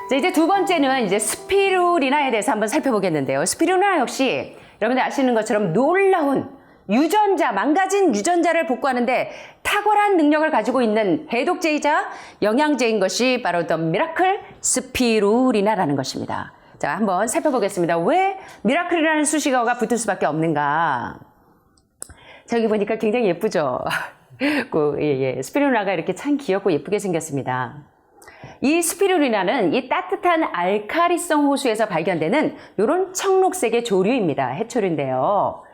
자, 이제 두 번째는 이제 스피루리나에 대해서 한번 살펴보겠는데요. 스피루리나 역시 여러분들 아시는 것처럼 놀라운 유전자, 망가진 유전자를 복구하는데 탁월한 능력을 가지고 있는 해독제이자 영양제인 것이 바로 더 미라클 스피루리나라는 것입니다. 자, 한번 살펴보겠습니다. 왜 미라클이라는 수식어가 붙을 수밖에 없는가? 자, 여기 보니까 굉장히 예쁘죠? 스피루리나가 이렇게 참 귀엽고 예쁘게 생겼습니다. 이 스피루리나는 이 따뜻한 알카리성 호수에서 발견되는 이런 청록색의 조류입니다. 해초류인데요.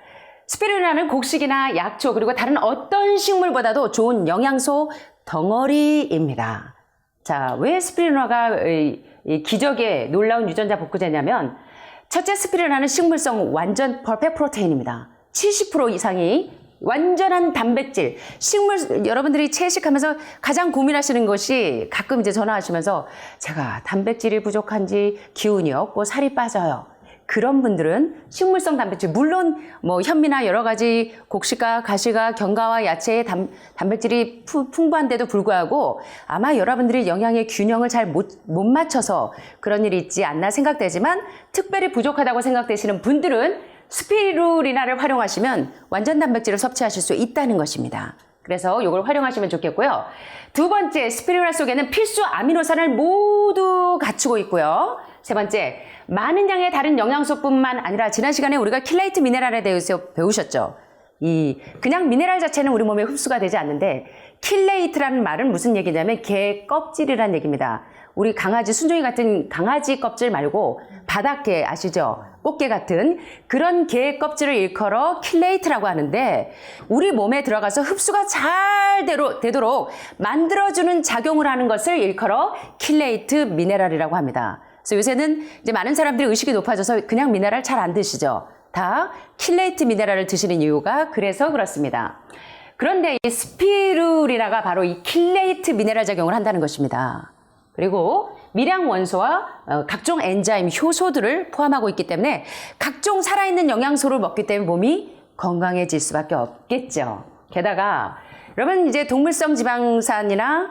스피루리나는 곡식이나 약초 그리고 다른 어떤 식물보다도 좋은 영양소 덩어리입니다. 자, 왜 스피루리나가 이 기적의 놀라운 유전자 복구제냐면 첫째, 스피루리나는 식물성 완전 퍼펙트 프로테인입니다. 70% 이상이 완전한 단백질, 여러분들이 채식하면서 가장 고민하시는 것이 가끔 이제 전화하시면서 제가 단백질이 부족한지 기운이 없고 살이 빠져요. 그런 분들은 식물성 단백질, 물론 뭐 현미나 여러 가지 곡식과 가시가 견과와 야채의 단백질이 풍부한데도 불구하고 아마 여러분들이 영양의 균형을 잘 못 맞춰서 그런 일이 있지 않나 생각되지만 특별히 부족하다고 생각되시는 분들은 스피루리나를 활용하시면 완전 단백질을 섭취하실 수 있다는 것입니다. 그래서 이걸 활용하시면 좋겠고요. 두 번째, 스피루리나 속에는 필수 아미노산을 모두 갖추고 있고요. 세 번째, 많은 양의 다른 영양소뿐만 아니라 지난 시간에 우리가 킬레이트 미네랄에 대해서 배우셨죠. 그냥 미네랄 자체는 우리 몸에 흡수가 되지 않는데 킬레이트라는 말은 무슨 얘기냐면 개 껍질이라는 얘기입니다. 우리 강아지, 순종이 같은 강아지 껍질 말고 바닥개 아시죠? 꽃게 같은 그런 개 껍질을 일컬어 킬레이트라고 하는데 우리 몸에 들어가서 흡수가 잘 되도록 만들어주는 작용을 하는 것을 일컬어 킬레이트 미네랄이라고 합니다. 그래서 요새는 이제 많은 사람들이 의식이 높아져서 그냥 미네랄 잘 안 드시죠? 다 킬레이트 미네랄을 드시는 이유가 그래서 그렇습니다. 그런데 이 스피루리나가 바로 이 킬레이트 미네랄 작용을 한다는 것입니다. 그리고 미량 원소와 각종 엔자임, 효소들을 포함하고 있기 때문에 각종 살아있는 영양소를 먹기 때문에 몸이 건강해질 수밖에 없겠죠. 게다가 여러분 이제 동물성 지방산이나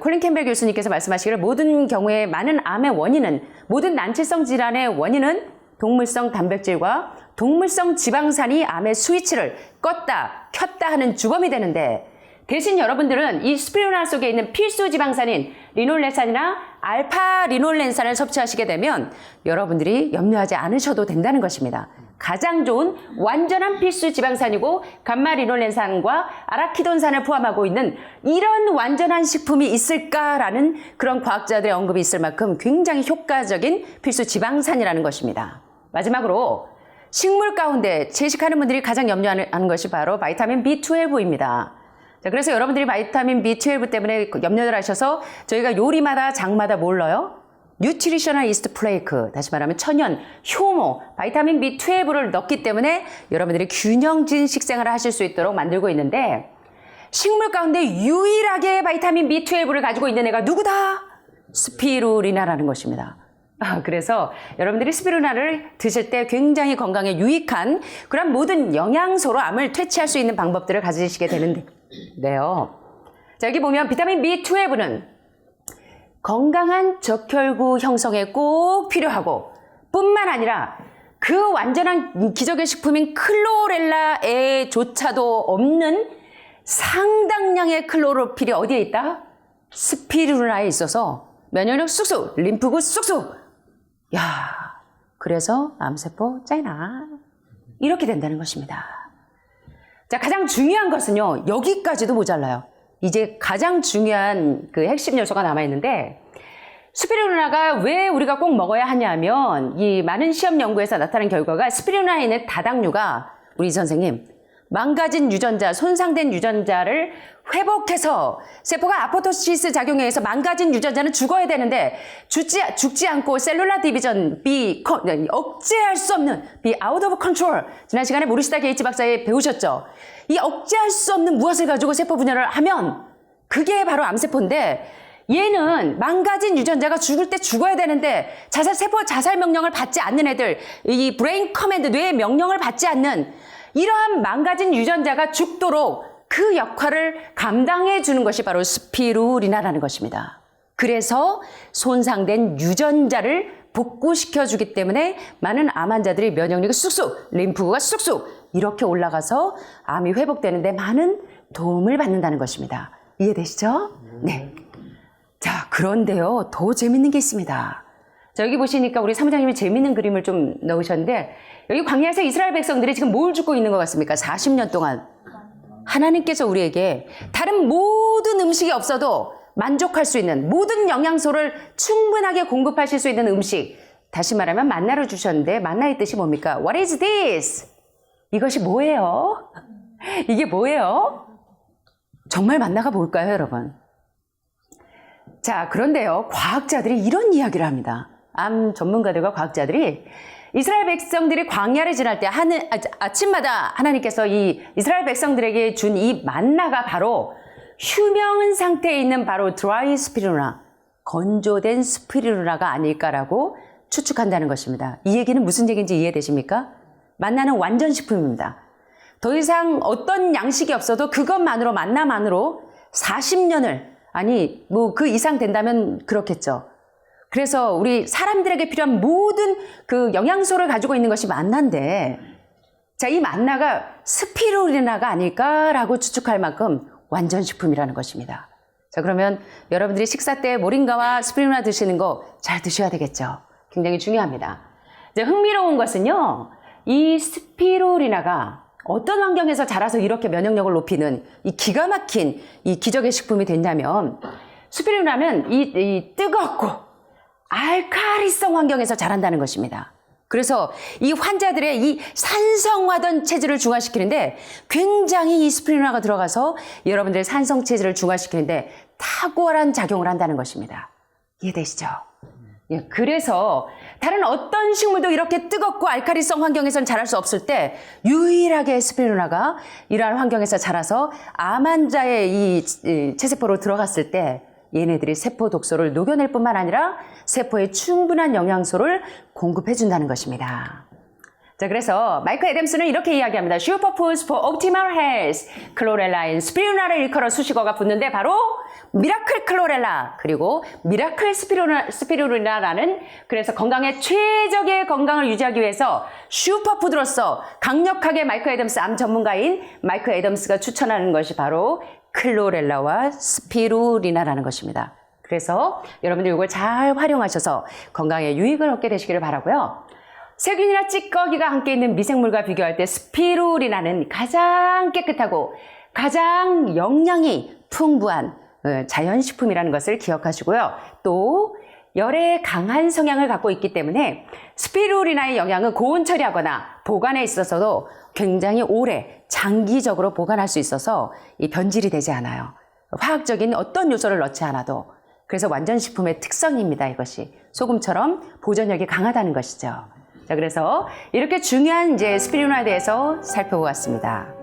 콜린 캠벨 교수님께서 말씀하시기를 모든 경우에 많은 암의 원인은, 모든 난치성 질환의 원인은 동물성 단백질과 동물성 지방산이 암의 스위치를 껐다 켰다 하는 주범이 되는데 대신 여러분들은 이 스피루리나 속에 있는 필수 지방산인 리놀렌산이나 알파 리놀렌산을 섭취하시게 되면 여러분들이 염려하지 않으셔도 된다는 것입니다. 가장 좋은 완전한 필수 지방산이고 감마 리놀렌산과 아라키돈산을 포함하고 있는 이런 완전한 식품이 있을까라는 그런 과학자들의 언급이 있을 만큼 굉장히 효과적인 필수 지방산이라는 것입니다. 마지막으로 식물 가운데 채식하는 분들이 가장 염려하는 것이 바로 바이타민 B12입니다. 자, 그래서 여러분들이 바이타민 B12 때문에 염려를 하셔서 저희가 요리마다 장마다 뭘 넣어요? 뉴트리셔널 이스트 플레이크, 다시 말하면 천연, 효모, 바이타민 B12를 넣기 때문에 여러분들이 균형진 식생활을 하실 수 있도록 만들고 있는데 식물 가운데 유일하게 바이타민 B12를 가지고 있는 애가 누구다? 스피루리나라는 것입니다. 그래서 여러분들이 스피루리나를 드실 때 굉장히 건강에 유익한 그런 모든 영양소로 암을 퇴치할 수 있는 방법들을 가지시게 되는데요. 자, 여기 보면 비타민 B12는 건강한 적혈구 형성에 꼭 필요하고 뿐만 아니라 그 완전한 기적의 식품인 클로렐라에조차도 없는 상당량의 클로로필이 어디에 있다? 스피루리나에 있어서 면역력 쑥쑥, 림프구 쑥쑥. 야, 그래서 암세포 짜이나 이렇게 된다는 것입니다. 자, 가장 중요한 것은요, 여기까지도 모자라요. 이제 가장 중요한 그 핵심 요소가 남아있는데 스피루리나가 왜 우리가 꼭 먹어야 하냐면 이 많은 시험 연구에서 나타난 결과가 스피루리나에 있는 다당류가 우리 선생님 망가진 유전자, 손상된 유전자를 회복해서 세포가 아포토시스 작용에 의해서 망가진 유전자는 죽어야 되는데 죽지 않고 셀룰라 디비전, 억제할 수 없는 out of control. 지난 시간에 모리시다 게이츠 박사에 배우셨죠? 이 억제할 수 없는 무엇을 가지고 세포 분열을 하면 그게 바로 암세포인데 얘는 망가진 유전자가 죽을 때 죽어야 되는데 세포 자살 명령을 받지 않는 애들, 이 브레인 커맨드, 뇌의 명령을 받지 않는 이러한 망가진 유전자가 죽도록 그 역할을 감당해 주는 것이 바로 스피루리나라는 것입니다. 그래서 손상된 유전자를 복구시켜주기 때문에 많은 암 환자들이 면역력이 쑥쑥, 림프구가 쑥쑥 이렇게 올라가서 암이 회복되는데 많은 도움을 받는다는 것입니다. 이해되시죠? 네. 자, 그런데요, 더 재밌는 게 있습니다. 자, 여기 보시니까 우리 사무장님이 재밌는 그림을 좀 넣으셨는데, 여기 광야에서 이스라엘 백성들이 지금 뭘 죽고 있는 것 같습니까? 40년 동안. 하나님께서 우리에게 다른 모든 음식이 없어도 만족할 수 있는 모든 영양소를 충분하게 공급하실 수 있는 음식, 다시 말하면 만나를 주셨는데, 만나의 뜻이 뭡니까? What is this? 이것이 뭐예요? 이게 뭐예요? 정말 만나가 뭘까요, 여러분? 자, 그런데요, 과학자들이 이런 이야기를 합니다. 암 전문가들과 과학자들이 이스라엘 백성들이 광야를 지날 때 아침마다 하나님께서 이 이스라엘 백성들에게 준 이 만나가 바로 휴면 상태에 있는 바로 드라이 스피루나, 건조된 스피루나가 아닐까라고 추측한다는 것입니다. 이 얘기는 무슨 얘기인지 이해되십니까? 만나는 완전 식품입니다. 더 이상 어떤 양식이 없어도 그것만으로, 만나만으로 40년을, 아니 뭐 그 이상 된다면 그렇겠죠. 그래서 우리 사람들에게 필요한 모든 그 영양소를 가지고 있는 것이 만나인데, 자, 이 만나가 스피루리나가 아닐까라고 추측할 만큼 완전 식품이라는 것입니다. 자, 그러면 여러분들이 식사 때 모링가와 스피루리나 드시는 거 잘 드셔야 되겠죠. 굉장히 중요합니다. 이제 흥미로운 것은요, 이 스피루리나가 어떤 환경에서 자라서 이렇게 면역력을 높이는 이 기가 막힌 이 기적의 식품이 됐냐면, 스피루리나는 이 뜨겁고 알카리성 환경에서 자란다는 것입니다. 그래서 이 환자들의 이 산성화된 체질을 중화시키는데 굉장히 이 스피루리나가 들어가서 여러분들의 산성 체질을 중화시키는데 탁월한 작용을 한다는 것입니다. 이해되시죠? 예, 그래서 다른 어떤 식물도 이렇게 뜨겁고 알카리성 환경에서는 자랄 수 없을 때 유일하게 스피루리나가 이러한 환경에서 자라서 암 환자의 이 체세포로 들어갔을 때 얘네들이 세포 독소를 녹여낼 뿐만 아니라 세포에 충분한 영양소를 공급해 준다는 것입니다. 자, 그래서 마이클 애덤스는 이렇게 이야기합니다. 슈퍼푸드 for optimal health. 클로렐라인 스피루리나를 일컬어 수식어가 붙는데 바로 미라클 클로렐라, 그리고 미라클 스피루리나라는, 그래서 건강에 최적의 건강을 유지하기 위해서 슈퍼푸드로서 강력하게 마이클 애덤스, 암 전문가인 마이클 애덤스가 추천하는 것이 바로 클로렐라와 스피루리나라는 것입니다. 그래서 여러분들 이걸 잘 활용하셔서 건강에 유익을 얻게 되시기를 바라고요. 세균이나 찌꺼기가 함께 있는 미생물과 비교할 때 스피루리나는 가장 깨끗하고 가장 영양이 풍부한 자연식품이라는 것을 기억하시고요. 또 열에 강한 성향을 갖고 있기 때문에 스피루리나의 영양은 고온 처리하거나 보관에 있어서도 굉장히 오래 장기적으로 보관할 수 있어서 이 변질이 되지 않아요. 화학적인 어떤 요소를 넣지 않아도. 그래서 완전식품의 특성입니다. 이것이 소금처럼 보존력이 강하다는 것이죠. 자, 그래서 이렇게 중요한 이제 스피루리나에 대해서 살펴보았습니다.